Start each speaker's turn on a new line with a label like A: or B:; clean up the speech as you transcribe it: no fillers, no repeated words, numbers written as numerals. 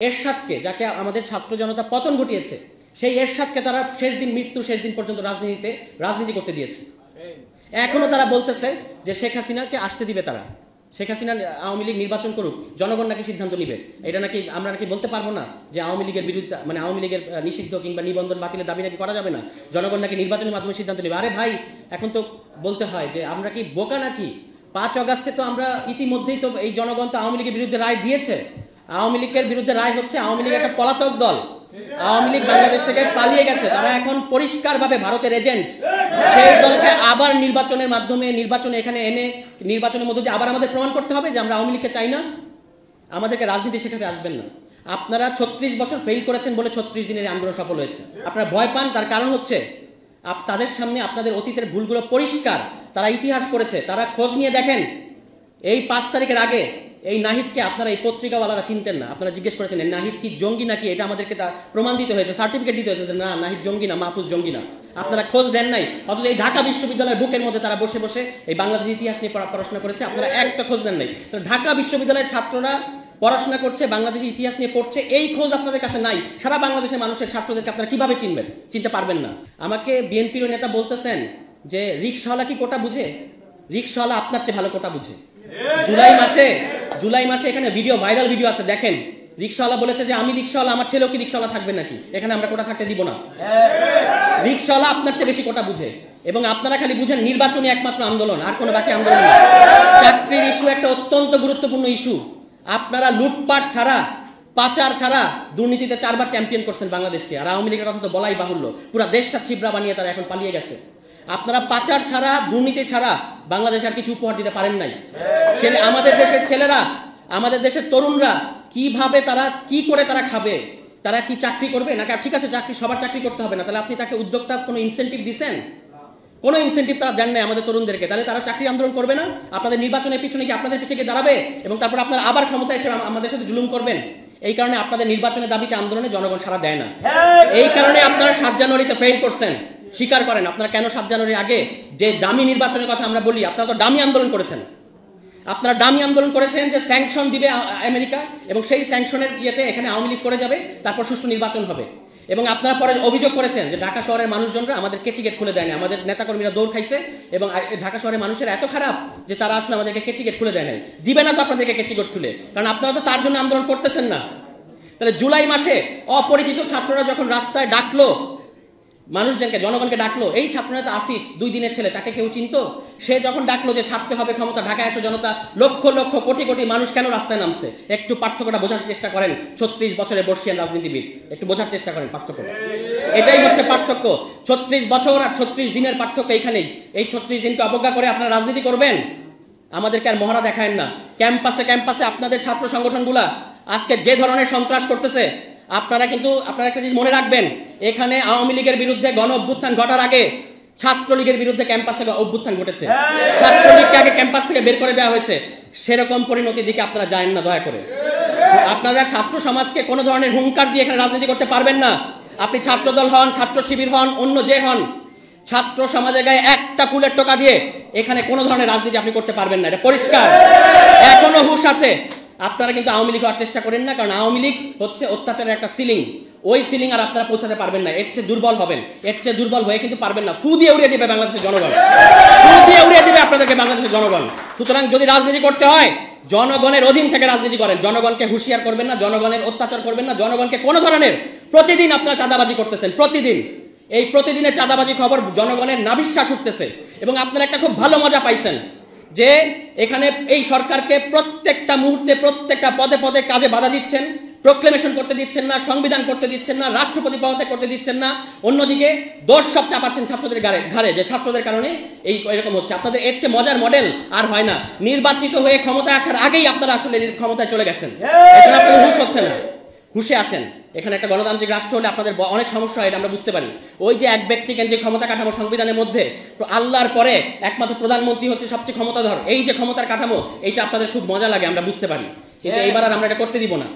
A: এরশাদকে, যাকে আমাদের ছাত্র জনতা পতন ঘটিয়েছে, সেই এরশাদকে তারা শেষ দিন, মৃত্যুর শেষ দিন পর্যন্ত রাজনীতি করতে দিয়েছে। এখনো তারা বলতেছে যে শেখ হাসিনাকে আসতে দিবে তারা, শেখ হাসিনা আওয়ামী লীগ নির্বাচন করুক, জনগণ নাকি সিদ্ধান্ত নিবে। এটা নাকি আমরা নাকি বলতে পারবো না যে আওয়ামী লীগের বিরুদ্ধে, মানে আওয়ামী লীগের নিষিদ্ধ কিংবা নিবন্ধন বাতিলের দাবি নাকি করা যাবে না, জনগণ নাকি নির্বাচনের মাধ্যমে সিদ্ধান্ত নেবে। আরে ভাই, এখন তো বলতে হয় যে আমরা কি বোকা নাকি? 5 অগাস্টে তো আমরা ইতিমধ্যেই তো এই জনগণ তো আওয়ামী লীগের বিরুদ্ধে রায় দিয়েছে। আওয়ামী লীগের বিরুদ্ধে রায় হচ্ছে আওয়ামী লীগ একটা পলাতক দল, আওয়ামী লীগ বাংলাদেশ থেকে পালিয়ে গেছে, তারা এখন পরিষ্কারভাবে ভারতের এজেন্ট। সেই দলকে আবার নির্বাচনের মাধ্যমে নির্বাচনে এখানে এনে নির্বাচনের মধ্য দিয়ে আবার আমাদের প্রমাণ করতে হবে যে আমরা আওয়ামী লীগকে চাই না। আমাদেরকে রাজনীতি শেখাতে আসবেন না। আপনারা 36 বছর ফেল করেছেন বলে 36 দিনের আন্দোলন সফল হয়েছে। আপনারা ভয় পান, তার কারণ হচ্ছে তাদের সামনে আপনাদের অতীতের ভুলগুলো পরিষ্কার। তারা ইতিহাস পড়েছে, তারা খোঁজ নিয়ে দেখেন। এই 5 তারিখের আগে এই নাহিদকে আপনারা এই পত্রিকাওয়ালারা চিনতেন না। আপনারা জিজ্ঞেস করেছেন নাহিদ কি জঙ্গি নাকি, এটা আমাদেরকে প্রমাণ দিতে হয়েছে, সার্টিফিকেট দিতে হয়েছে যে না, নাহিদ জঙ্গি না, মাহফুজ জঙ্গি না। আপনারা খোঁজ দেন নাই, অথচ এই ঢাকা বিশ্ববিদ্যালয়ের বুকের মধ্যে তারা বসে বসে এই বাংলাদেশের ইতিহাস নিয়ে পড়াশোনা করেছে, আপনারা একটা খোঁজ দেন নাই। ঢাকা বিশ্ববিদ্যালয়ের ছাত্ররা পড়াশোনা করছে, বাংলাদেশের ইতিহাস নিয়ে পড়ছে, এই খোঁজ আপনাদের কাছে নাই। সারা বাংলাদেশের মানুষের ছাত্রদেরকে আপনারা কিভাবে চিনবেন? চিনতে পারবেন না। আমাকে বিএনপির নেতা বলতেছেন যে রিকশাওয়ালা কি কোটা বুঝে? রিকশাওয়ালা আপনার চেয়ে ভালো কোটা বুঝে। জুলাই মাসে এখানে ভাইরাল ভিডিও আছে, দেখেন। রিকশাওয়ালা বলেছে যে আমি রিকশাওয়ালা, আমার ছেলেও কি রিকশাওয়ালা থাকবে নাকি? এখানে আমরা কোটা থাকতে দিব না। রিকশাওয়ালা আপনার চেয়ে বেশি কোটা বুঝে, এবং আপনারা খালি বুঝেন নির্বাচনী একমাত্র আন্দোলন, আর কোনো বাকি আন্দোলন না। চাকরির ইস্যু একটা অত্যন্ত গুরুত্বপূর্ণ ইস্যু। আপনারা লুটপাট ছাড়া, পাচার ছাড়া দুর্নীতিতে 4 বার চ্যাম্পিয়ন করছেন বাংলাদেশকে। আর আওয়ামী লীগের কথা তো বলাই বাহুল্য, পুরো দেশটা ছিবড়া বানিয়ে তারা এখন পালিয়ে গেছে। আপনারা পাচার ছাড়া, দুর্নীতি ছাড়া বাংলাদেশ আর কিছু উপহার দিতে পারেন নাই। আমাদের দেশের ছেলেরা, আমাদের দেশের তরুণরা কিভাবে, তারা কি করে তারা খাবে? তারা কি চাকরি করবে না? ঠিক আছে, চাকরি সবার চাকরি করতে হবে না, তাহলে আপনি তাকে উদ্যোক্তা কোনো ইনসেন্টিভ দিচ্ছেন? কোনো ইনসেন্টিভ তারা দেন নাই আমাদের তরুণদেরকে, তাহলে তারা চাকরি আন্দোলন করবে না? আপনাদের নির্বাচনের পিছনে কি আপনাদের পিছিয়ে গিয়ে দাঁড়াবে এবং তারপর আপনারা আবার ক্ষমতা এসে আমাদের সাথে জুলুম করবেন? এই কারণে আপনাদের নির্বাচনের দাবিতে আন্দোলনে জনগণ সাড়া দেয় না। এই কারণে আপনারা 7 জানুয়ারিতে ফেল করছেন। স্বীকার করেন আপনারা কেন 7 জানুয়ারির আগে যে দামি নির্বাচনের কথা আমরা বলি, আপনারা তো দামি আন্দোলন করেছেন। আপনারা দামি আন্দোলন করেছেন যে স্যাংশন দিবে আমেরিকা, এবং সেই স্যাংশনের ইয়েতে এখানে আওয়ামী লীগ করে যাবে, তারপর সুষ্ঠু নির্বাচন হবে। এবং আপনারা পরে অভিযোগ করেছেন যে ঢাকা শহরের মানুষজনরা আমাদের কেচি গেট খুলে দেয়নি, আমাদের নেতাকর্মীরা দৌড় খাইছে, এবং ঢাকা শহরের মানুষের এত খারাপ যে তারা আসলে আমাদেরকে কেচি গেট খুলে দেয় নাই। দিবে না তো আপনাদেরকে কেচি গেট খুলে, কারণ আপনারা তো তার জন্য আন্দোলন করতেছেন না। তাহলে জুলাই মাসে অপরিচিত ছাত্ররা যখন রাস্তায় ডাকলো মানুষজনকে, জনগণকে ডাকলো, এই ছাত্রনেতা আসিফ 2 দিনের ছেলে, তাকে কেউ চিনতো? সে যখন ডাকলো যে ছাড়তে হবে ক্ষমতা, ঢাকায় এসে জনতা লক্ষ লক্ষ কোটি কোটি মানুষ কেন রাস্তায় নামছে? একটু পার্থক্যটা বোঝার চেষ্টা করেন। 36 বছরের বর্ষিয়ান রাজনীতিবিদ, একটু বোঝার চেষ্টা করেন পার্থক্য। এটাই হচ্ছে পার্থক্য। 36 বছর আর 36 দিনের পার্থক্য এইখানেই। এই 36 দিনকে অবজ্ঞা করে আপনারা রাজনীতি করবেন? আমাদেরকে আর মহড়া দেখায়েন না। ক্যাম্পাসে আপনাদের ছাত্র সংগঠনগুলা আজকে যে ধরনের সন্ত্রাস করতেছে, আপনারা একটা জিনিস মনে রাখবেন, এখানে আওয়ামী লীগের বিরুদ্ধে গণ অভ্যুত্থান ঘটার আগে ছাত্রলীগের বিরুদ্ধে ক্যাম্পাসে অভ্যুত্থান ঘটেছে। ছাত্রলীগকে আগে ক্যাম্পাস থেকে বের করে দেওয়া হয়েছে। সেরকম পরিণতির দিকে আপনারা যায়েন না, দয়া করে। আপনারা ছাত্র সমাজকে কোনো ধরনের হুঙ্কার দিয়ে এখানে রাজনীতি করতে পারবেন না। আপনি ছাত্রদল হন, ছাত্র শিবির হন, অন্য যে হন, ছাত্র সমাজের গায়ে একটা ফুলের টোকা দিয়ে এখানে কোনো ধরনের রাজনীতি আপনি করতে পারবেন না, এটা পরিষ্কার। এখনো হুঁশ আছে। আপনারা কিন্তু আওয়ামী লীগ হওয়ার চেষ্টা করেন না, কারণ আওয়ামী লীগ হচ্ছে অত্যাচারের একটা সিলিং। ওই সিলিং আর আপনারা পৌঁছাতে পারবেন না। এর চেয়ে দুর্বল হবেন, এর চেয়ে দুর্বল হয়ে কিন্তু পারবেন না। ফু দিয়ে উড়িয়ে দিবে বাংলাদেশের জনগণ, ফু দিয়ে উড়িয়ে দিবে আপনাদেরকে বাংলাদেশের জনগণ। সুতরাং যদি রাজনীতি করতে হয়, জনগণের অধীন থেকে রাজনীতি করেন। জনগণকে হুঁশিয়ার করবেন না, জনগণের অত্যাচার করবেন না, জনগণকে কোনো ধরনের। প্রতিদিন আপনারা চাঁদাবাজি করতেছেন, প্রতিদিন। এই প্রতিদিনের চাঁদাবাজি খবর জনগণের নাবিশ্বাস উঠতেছে, এবং আপনারা একটা খুব ভালো মজা পাইছেন যে এখানে এই সরকারকে প্রত্যেকটা মুহূর্তে, প্রত্যেকটা পদে পদে কাজে বাধা দিচ্ছেন, প্রোক্লেমেশন করতে দিচ্ছেন না, সংবিধান করতে দিচ্ছেন না, রাষ্ট্রপতি পদত্যাগ করতে দিচ্ছেন না। অন্যদিকে দোষ সব চাপাচ্ছেন ছাত্রদের ঘাড়ে, যে ছাত্রদের কারণে এই এরকম হচ্ছে। আপনাদের এর চেয়ে মজার মডেল আর হয় না। নির্বাচিত হয়ে ক্ষমতায় আসার আগেই আপনারা আসলে ক্ষমতায় চলে গেছেন। এখন আপনাদের হুঁশ হচ্ছে না, হুঁশে আসেন। এখানে একটা গণতান্ত্রিক রাষ্ট্র হলে আপনাদের অনেক সমস্যা হয়, এটা আমরা বুঝতে পারি। ওই যে এক ব্যক্তি কেন্দ্রিক ক্ষমতা কাঠামো সংবিধানের মধ্যে, তো আল্লাহর পরে একমাত্র প্রধানমন্ত্রী হচ্ছে সবচেয়ে ক্ষমতাধর, এই যে ক্ষমতার কাঠামো, এইটা আপনাদের খুব মজা লাগে, আমরা বুঝতে পারি। কিন্তু এইবার আর আমরা এটা করতে দিব না।